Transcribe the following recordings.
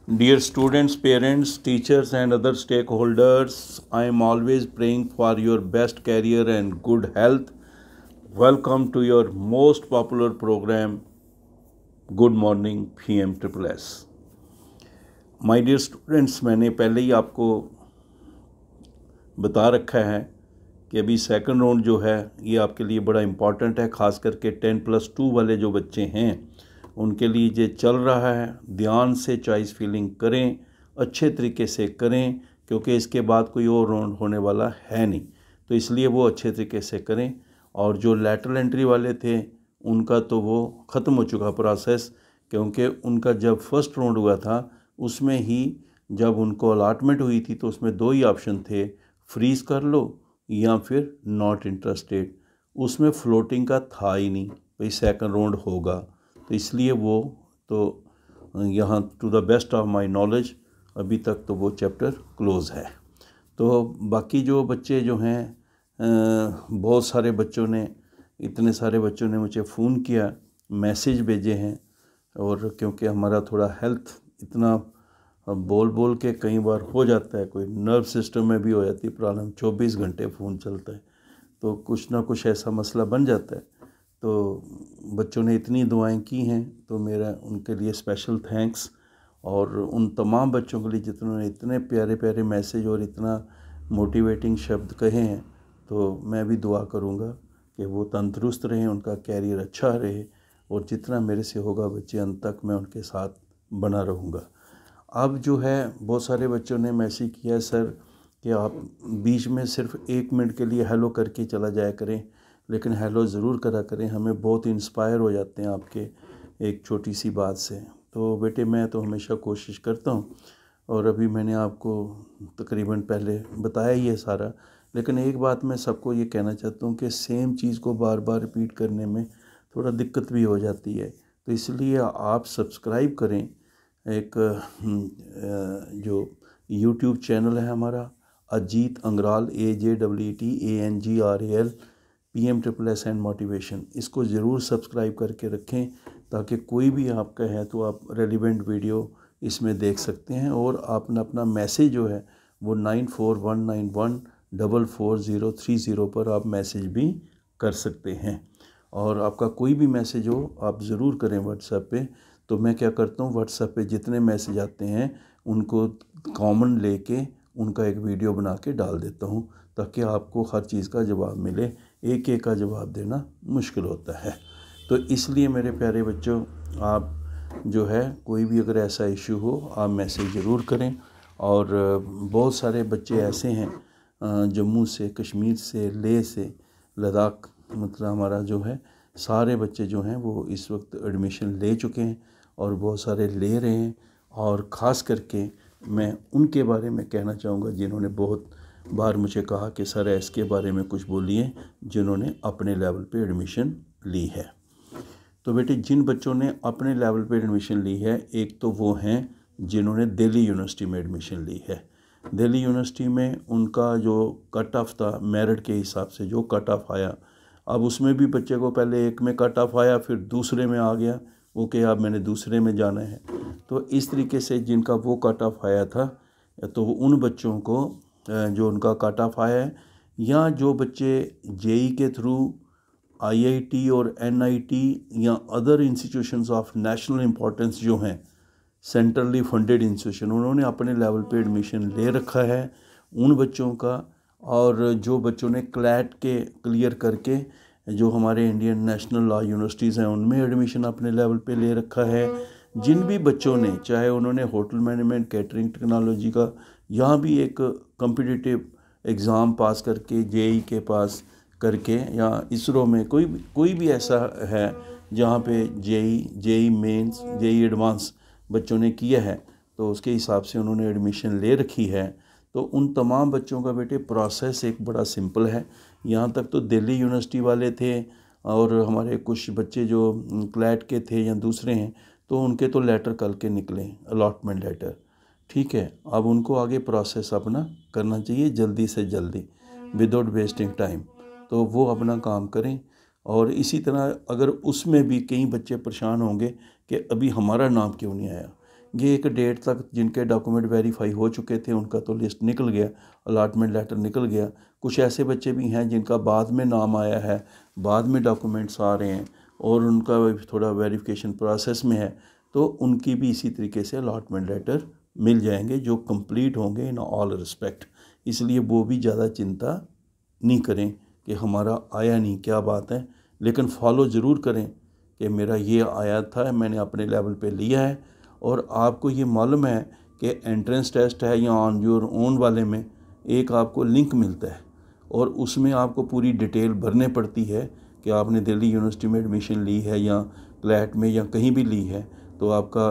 Dear students, parents, teachers, and other stakeholders, I am always praying for your best career and good health. Welcome to your most popular program, Good Morning PM Triple S. My dear students, मैंने पहले ही आपको बता रखा है कि अभी second round जो है ये आपके लिए बड़ा इम्पॉर्टेंट है, ख़ास करके 10+2 वाले जो बच्चे हैं उनके लिए ये चल रहा है। ध्यान से चॉइस फिलिंग करें, अच्छे तरीके से करें, क्योंकि इसके बाद कोई और राउंड होने वाला है नहीं, तो इसलिए वो अच्छे तरीके से करें। और जो लेटरल एंट्री वाले थे उनका तो वो ख़त्म हो चुका प्रोसेस, क्योंकि उनका जब फर्स्ट राउंड हुआ था उसमें ही जब उनको अलॉटमेंट हुई थी तो उसमें दो ही ऑप्शन थे, फ्रीज़ कर लो या फिर नॉट इंटरेस्टेड। उसमें फ्लोटिंग का था ही नहीं भाई सेकंड राउंड होगा, तो इसलिए वो तो यहाँ to the best of my knowledge अभी तक तो वो चैप्टर क्लोज़ है। तो बाकी जो बच्चे जो हैं बहुत सारे बच्चों ने, इतने सारे बच्चों ने मुझे फ़ोन किया, मैसेज भेजे हैं, और क्योंकि हमारा थोड़ा हेल्थ इतना बोल बोल के कई बार हो जाता है, कोई नर्व सिस्टम में भी हो जाती है प्रॉब्लम, 24 घंटे फ़ोन चलता है तो कुछ ना कुछ ऐसा मसला बन जाता है। तो बच्चों ने इतनी दुआएं की हैं तो मेरा उनके लिए स्पेशल थैंक्स। और उन तमाम बच्चों के लिए जिन्होंने इतने प्यारे प्यारे मैसेज और इतना मोटिवेटिंग शब्द कहे हैं, तो मैं भी दुआ करूँगा कि वो तंदुरुस्त रहें, उनका कैरियर अच्छा रहे, और जितना मेरे से होगा बच्चे अंत तक मैं उनके साथ बना रहूँगा। अब जो है बहुत सारे बच्चों ने मैसेज किया, सर कि आप बीच में सिर्फ 1 मिनट के लिए हेलो करके चला जाया करें, लेकिन हेलो ज़रूर करा करें, हमें बहुत इंस्पायर हो जाते हैं आपके एक छोटी सी बात से। तो बेटे मैं तो हमेशा कोशिश करता हूँ, और अभी मैंने आपको तकरीबन पहले बताया ही है सारा, लेकिन एक बात मैं सबको ये कहना चाहता हूँ कि सेम चीज़ को बार बार रिपीट करने में थोड़ा दिक्कत भी हो जाती है, तो इसलिए आप सब्सक्राइब करें। एक जो यूट्यूब चैनल है हमारा, Ajeet Angral, AJEETANGRAL PM triple S and motivation, इसको ज़रूर सब्सक्राइब करके रखें ताकि कोई भी आपका है तो आप रेलिवेंट वीडियो इसमें देख सकते हैं। और आपने अपना मैसेज जो है वो 9419144030 पर आप मैसेज भी कर सकते हैं। और आपका कोई भी मैसेज हो आप ज़रूर करें व्हाट्सएप पे, तो मैं क्या करता हूँ व्हाट्सएप पे जितने मैसेज आते हैं उनको कॉमन लेके उनका एक वीडियो बना के डाल देता हूँ, ताकि आपको हर चीज़ का जवाब मिले। एक एक का जवाब देना मुश्किल होता है, तो इसलिए मेरे प्यारे बच्चों, आप जो है कोई भी अगर ऐसा इशू हो आप मैसेज ज़रूर करें। और बहुत सारे बच्चे ऐसे हैं जम्मू से, कश्मीर से, लेह से, लद्दाख, मतलब हमारा जो है सारे बच्चे जो हैं वो इस वक्त एडमिशन ले चुके हैं और बहुत सारे ले रहे हैं। और ख़ास करके मैं उनके बारे में कहना चाहूँगा जिन्होंने बहुत बार मुझे कहा कि सर इसके बारे में कुछ बोलिए, जिन्होंने अपने लेवल पे एडमिशन ली है। तो बेटे जिन बच्चों ने अपने लेवल पे एडमिशन ली है, एक तो वो हैं जिन्होंने दिल्ली यूनिवर्सिटी में एडमिशन ली है। दिल्ली यूनिवर्सिटी में उनका जो कट ऑफ था मेरिट के हिसाब से जो कट ऑफ आया, अब उसमें भी बच्चे को पहले एक में कट ऑफ आया, फिर दूसरे में आ गया, ओके अब मैंने दूसरे में जाना है। तो इस तरीके से जिनका वो कट ऑफ आया था, तो उन बच्चों को जो उनका कट ऑफ आया है, या जो बच्चे जेई के थ्रू आईआईटी और एनआईटी या other institutions of national importance जो हैं, सेंट्रली फंडेड इंस्टीट्यूशन, उन्होंने अपने लेवल पे एडमिशन ले रखा है उन बच्चों का। और जो बच्चों ने क्लैट के क्लियर करके जो हमारे इंडियन नेशनल लॉ यूनिवर्सिटीज़ हैं उनमें एडमिशन अपने लेवल पे ले रखा है। जिन भी बच्चों ने, चाहे उन्होंने होटल मैनेजमेंट, कैटरिंग टेक्नोलॉजी का यहाँ भी एक कॉम्पिटिटिव एग्ज़ाम पास करके, जेई के पास करके, या इसरो में कोई भी ऐसा है जहाँ पे जेई मेंस, जेई एडवांस बच्चों ने किया है, तो उसके हिसाब से उन्होंने एडमिशन ले रखी है। तो उन तमाम बच्चों का बेटे प्रोसेस एक बड़ा सिंपल है। यहाँ तक तो दिल्ली यूनिवर्सिटी वाले थे, और हमारे कुछ बच्चे जो क्लैट के थे या दूसरे हैं, तो उनके तो लेटर कल के निकले, अलॉटमेंट लेटर, ठीक है। अब उनको आगे प्रोसेस अपना करना चाहिए जल्दी से जल्दी, विदाउट वेस्टिंग टाइम, तो वो अपना काम करें। और इसी तरह अगर उसमें भी कई बच्चे परेशान होंगे कि अभी हमारा नाम क्यों नहीं आया, ये एक डेट तक जिनके डॉक्यूमेंट वेरीफाई हो चुके थे उनका तो लिस्ट निकल गया, अलॉटमेंट लेटर निकल गया। कुछ ऐसे बच्चे भी हैं जिनका बाद में नाम आया है, बाद में डॉक्यूमेंट्स आ रहे हैं और उनका थोड़ा वेरिफिकेशन प्रोसेस में है, तो उनकी भी इसी तरीके से अलॉटमेंट लेटर मिल जाएंगे जो कंप्लीट होंगे इन ऑल रिस्पेक्ट। इसलिए वो भी ज़्यादा चिंता नहीं करें कि हमारा आया नहीं, क्या बात है, लेकिन फॉलो ज़रूर करें कि मेरा ये आया था, मैंने अपने लेवल पे लिया है। और आपको ये मालूम है कि एंट्रेंस टेस्ट है या ऑन योर ओन वाले में एक आपको लिंक मिलता है और उसमें आपको पूरी डिटेल भरने पड़ती है कि आपने दिल्ली यूनिवर्सिटी में एडमिशन ली है या क्लैट में या कहीं भी ली है, तो आपका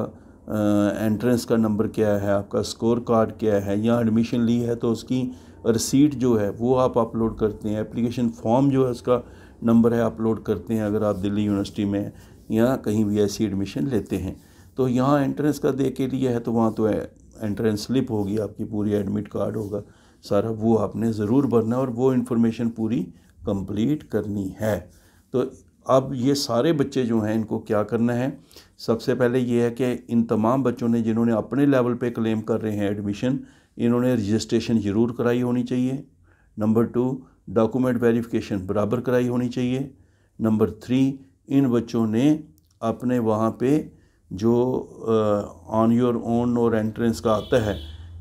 एंट्रेंस का नंबर क्या है, आपका स्कोर कार्ड क्या है, या एडमिशन ली है तो उसकी रिसीट जो है वो आप अपलोड करते हैं, एप्लीकेशन फॉर्म जो है उसका नंबर है अपलोड करते हैं अगर आप दिल्ली यूनिवर्सिटी में या कहीं भी ऐसी एडमिशन लेते हैं। तो यहाँ एंट्रेंस का दे के लिए है तो वहाँ तो एंट्रेंस स्लिप होगी आपकी, पूरी एडमिट कार्ड होगा सारा, वो आपने ज़रूर भरना है और वो इन्फॉर्मेशन पूरी कंप्लीट करनी है। तो अब ये सारे बच्चे जो हैं इनको क्या करना है, सबसे पहले ये है कि इन तमाम बच्चों ने जिन्होंने अपने लेवल पे क्लेम कर रहे हैं एडमिशन, इन्होंने रजिस्ट्रेशन ज़रूर कराई होनी चाहिए। नंबर 2, डॉक्यूमेंट वेरिफिकेशन बराबर कराई होनी चाहिए। नंबर 3, इन बच्चों ने अपने वहाँ पे जो ऑन योर ओन और एंट्रेंस का आता है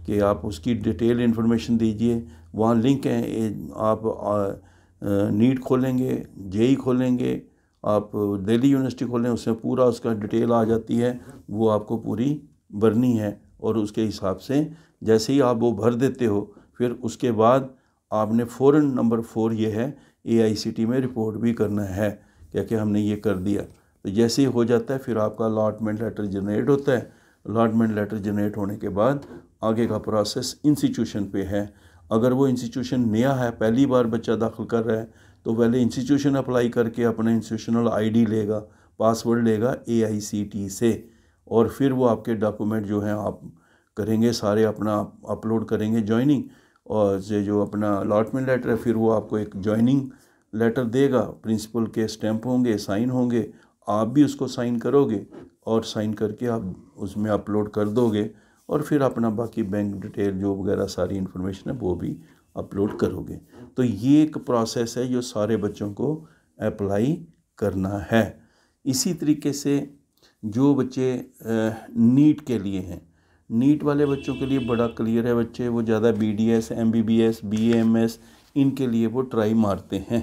कि आप उसकी डिटेल इन्फॉर्मेशन दीजिए, वहाँ लिंक है, आप नीट खोलेंगे, जेई खोलेंगे, आप दिल्ली यूनिवर्सिटी खोलें, उसमें पूरा उसका डिटेल आ जाती है, वो आपको पूरी भरनी है। और उसके हिसाब से जैसे ही आप वो भर देते हो फिर उसके बाद आपने फ़ौरन नंबर 4 ये है AICT में रिपोर्ट भी करना है कि हमने ये कर दिया। तो जैसे ही हो जाता है फिर आपका अलॉटमेंट लेटर जनरेट होता है। अलॉटमेंट लेटर जनरेट होने के बाद आगे का प्रोसेस इंस्टीट्यूशन पे है। अगर वो इंस्टीट्यूशन नया है, पहली बार बच्चा दाखिल कर रहा है, तो पहले इंस्टीट्यूशन अप्लाई करके अपना इंस्टीट्यूशनल ID लेगा, पासवर्ड लेगा AICT से, और फिर वो आपके डॉक्यूमेंट जो हैं आप करेंगे सारे अपना अपलोड करेंगे ज्वाइनिंग, और जो अपना अलॉटमेंट लेटर है फिर वो आपको एक ज्वाइनिंग लेटर देगा, प्रिंसिपल के स्टैंप होंगे, साइन होंगे, आप भी उसको साइन करोगे और साइन करके आप उसमें अपलोड कर दोगे और फिर अपना बाकी बैंक डिटेल जो वगैरह सारी इन्फॉर्मेशन है वो भी अपलोड करोगे। तो ये एक प्रोसेस है जो सारे बच्चों को अप्लाई करना है। इसी तरीके से जो बच्चे नीट के लिए हैं, नीट वाले बच्चों के लिए बड़ा क्लियर है, बच्चे वो ज़्यादा BDS, MBBS, BAMS इनके लिए वो ट्राई मारते हैं।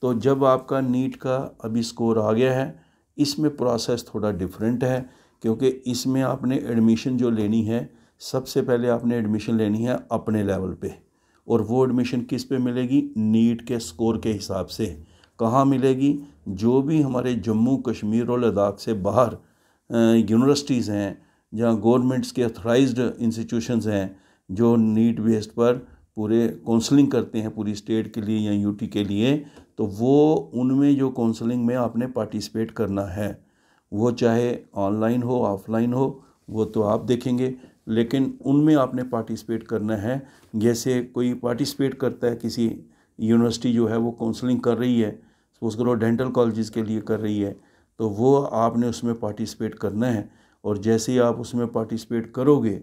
तो जब आपका नीट का अभी स्कोर आ गया है, इसमें प्रोसेस थोड़ा डिफरेंट है क्योंकि इसमें आपने एडमिशन जो लेनी है, सबसे पहले आपने एडमिशन लेनी है अपने लेवल पे, और वो एडमिशन किस पे मिलेगी, नीट के स्कोर के हिसाब से। कहाँ मिलेगी, जो भी हमारे जम्मू कश्मीर और लद्दाख से बाहर यूनिवर्सिटीज़ हैं जहाँ गवर्नमेंट्स के अथराइज्ड इंस्टीट्यूशंस हैं जो नीट बेस्ड पर पूरे काउंसलिंग करते हैं पूरी स्टेट के लिए या यूटी के लिए, तो वो उनमें जो काउंसलिंग में आपने पार्टिसिपेट करना है, वो चाहे ऑनलाइन हो ऑफलाइन हो वो तो आप देखेंगे, लेकिन उनमें आपने पार्टिसिपेट करना है। जैसे कोई पार्टिसिपेट करता है, किसी यूनिवर्सिटी जो है वो काउंसलिंग कर रही है, सपोज करो डेंटल कॉलेजेस के लिए कर रही है, तो वो आपने उसमें पार्टिसिपेट करना है। और जैसे ही आप उसमें पार्टिसिपेट करोगे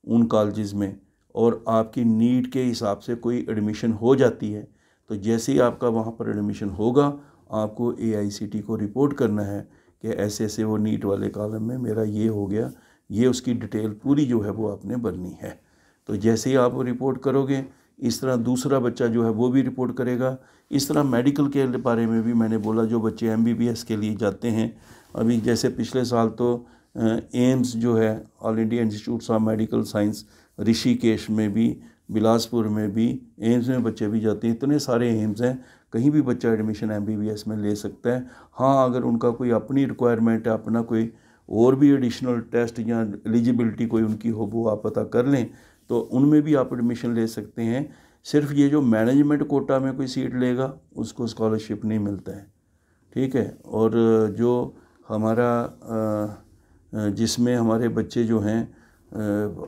उन कॉलेजेस में और आपकी नीट के हिसाब से कोई एडमिशन हो जाती है, तो जैसे ही आपका वहाँ पर एडमिशन होगा आपको AICT को रिपोर्ट करना है कि ऐसे ऐसे वो नीट वाले कॉलम में मेरा ये हो गया, ये उसकी डिटेल पूरी जो है वो आपने भरनी है। तो जैसे ही आप वो रिपोर्ट करोगे, इस तरह दूसरा बच्चा जो है वो भी रिपोर्ट करेगा। इस तरह मेडिकल के बारे में भी मैंने बोला, जो बच्चे MBBS के लिए जाते हैं, अभी जैसे पिछले साल तो एम्स जो है all India institute of medical science, Rishikesh में भी, बिलासपुर में भी एम्स में बच्चे भी जाते हैं। इतने सारे एम्स हैं, कहीं भी बच्चा एडमिशन MBBS में ले सकता है। हाँ, अगर उनका कोई अपनी रिक्वायरमेंट है, अपना कोई और भी एडिशनल टेस्ट या एलिजिबिलिटी कोई उनकी हो वो आप पता कर लें, तो उनमें भी आप एडमिशन ले सकते हैं। सिर्फ ये जो मैनेजमेंट कोटा में कोई सीट लेगा उसको स्कॉलरशिप नहीं मिलता है, ठीक है। और जो हमारा जिसमें हमारे बच्चे जो हैं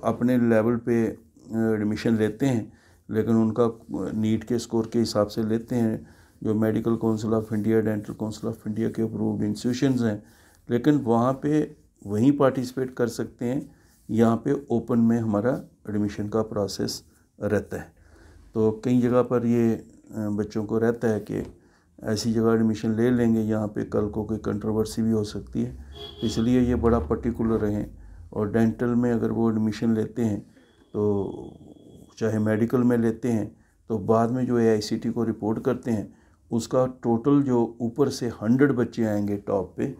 अपने लेवल पे एडमिशन लेते हैं, लेकिन उनका नीट के स्कोर के हिसाब से लेते हैं, जो medical council of India, dental council of India के अप्रूव्ड इंस्टीट्यूशंस हैं, लेकिन वहाँ पे वहीं पार्टिसिपेट कर सकते हैं। यहाँ पे ओपन में हमारा एडमिशन का प्रोसेस रहता है। तो कई जगह पर ये बच्चों को रहता है कि ऐसी जगह एडमिशन ले लेंगे, यहाँ पे कल को कोई कंट्रोवर्सी भी हो सकती है, इसलिए ये बड़ा पर्टिकुलर रहें। और डेंटल में अगर वो एडमिशन लेते हैं, तो चाहे मेडिकल में लेते हैं, तो बाद में जो AICTE को रिपोर्ट करते हैं, उसका टोटल जो ऊपर से 100 बच्चे आएंगे टॉप पे,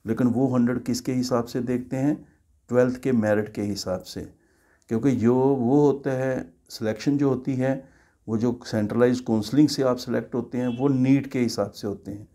लेकिन वो 100 किसके हिसाब से देखते हैं? 12th के मेरिट के हिसाब से। क्योंकि जो वो होता है सिलेक्शन जो होती है, वो जो सेंट्रलाइज काउंसलिंग से आप सेलेक्ट होते हैं, वो नीट के हिसाब से होते हैं,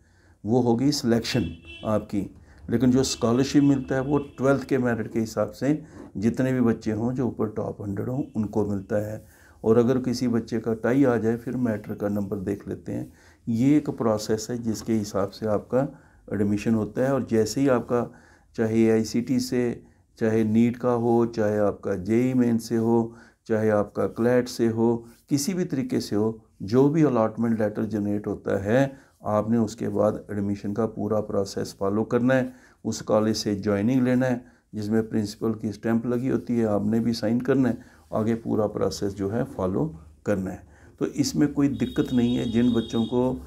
वो होगी सिलेक्शन आपकी। लेकिन जो स्कॉलरशिप मिलता है वो 12th के मेरिट के हिसाब से जितने भी बच्चे हों जो ऊपर टॉप 100 हों उनको मिलता है। और अगर किसी बच्चे का टाई आ जाए फिर मैट्रिक का नंबर देख लेते हैं। ये एक प्रोसेस है जिसके हिसाब से आपका एडमिशन होता है। और जैसे ही आपका चाहे AICTE से, चाहे नीट का हो, चाहे आपका JEE मेन से हो, चाहे आपका क्लैट से हो, किसी भी तरीके से हो, जो भी अलॉटमेंट लेटर जनरेट होता है, आपने उसके बाद एडमिशन का पूरा प्रोसेस फॉलो करना है। उस कॉलेज से ज्वाइनिंग लेना है जिसमें प्रिंसिपल की स्टैंप लगी होती है, आपने भी साइन करना है, आगे पूरा प्रोसेस जो है फॉलो करना है। तो इसमें कोई दिक्कत नहीं है। जिन बच्चों को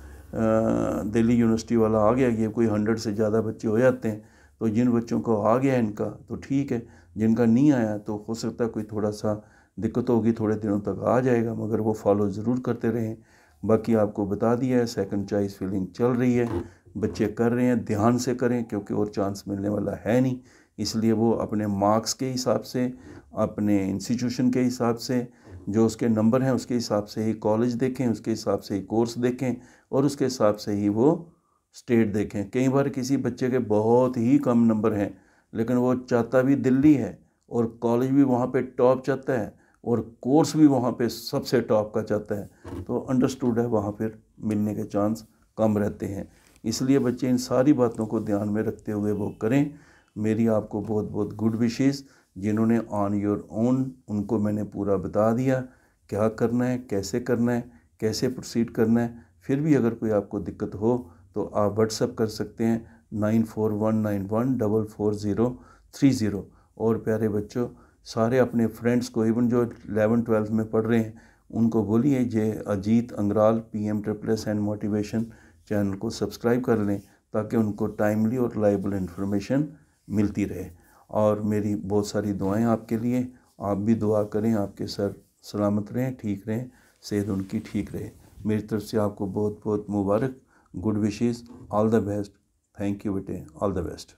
दिल्ली यूनिवर्सिटी वाला आ गया, ये कोई 100 से ज़्यादा बच्चे हो जाते हैं, तो जिन बच्चों को आ गया इनका तो ठीक है, जिनका नहीं आया तो हो सकता है कोई थोड़ा सा दिक्कत होगी, थोड़े दिनों तक आ जाएगा, मगर वो फॉलो ज़रूर करते रहें। बाकी आपको बता दिया है, सेकंड चॉइस फिलिंग चल रही है, बच्चे कर रहे हैं, ध्यान से करें क्योंकि और चांस मिलने वाला है नहीं। इसलिए वो अपने मार्क्स के हिसाब से, अपने इंस्टीट्यूशन के हिसाब से, जो उसके नंबर हैं उसके हिसाब से ही कॉलेज देखें, उसके हिसाब से ही कोर्स देखें, और उसके हिसाब से ही वो स्टेट देखें। कई बार किसी बच्चे के बहुत ही कम नंबर हैं लेकिन वो चाहता भी दिल्ली है, और कॉलेज भी वहाँ पे टॉप चाहता है, और कोर्स भी वहाँ पे सबसे टॉप का चाहता है, तो अंडरस्टूड है वहाँ पर मिलने के चांस कम रहते हैं। इसलिए बच्चे इन सारी बातों को ध्यान में रखते हुए वो करें। मेरी आपको बहुत बहुत गुड विशेस। जिन्होंने ऑन योर ओन, उनको मैंने पूरा बता दिया क्या करना है, कैसे करना है, कैसे प्रोसीड करना है। फिर भी अगर कोई आपको दिक्कत हो तो आप व्हाट्सअप कर सकते हैं 9419144030। और प्यारे बच्चों, सारे अपने फ्रेंड्स को, इवन जो 11th-12th में पढ़ रहे हैं, उनको बोलिए ये Ajeet Angral PM and motivation channel को सब्सक्राइब कर लें ताकि उनको टाइमली और रिलायबल इन्फॉर्मेशन मिलती रहे। और मेरी बहुत सारी दुआएं आपके लिए, आप भी दुआ करें आपके सर सलामत रहें, ठीक रहें, सेहत उनकी ठीक रहे। मेरी तरफ से आपको बहुत बहुत मुबारक, good wishes, all the best. Thank you बेटे, ऑल द बेस्ट।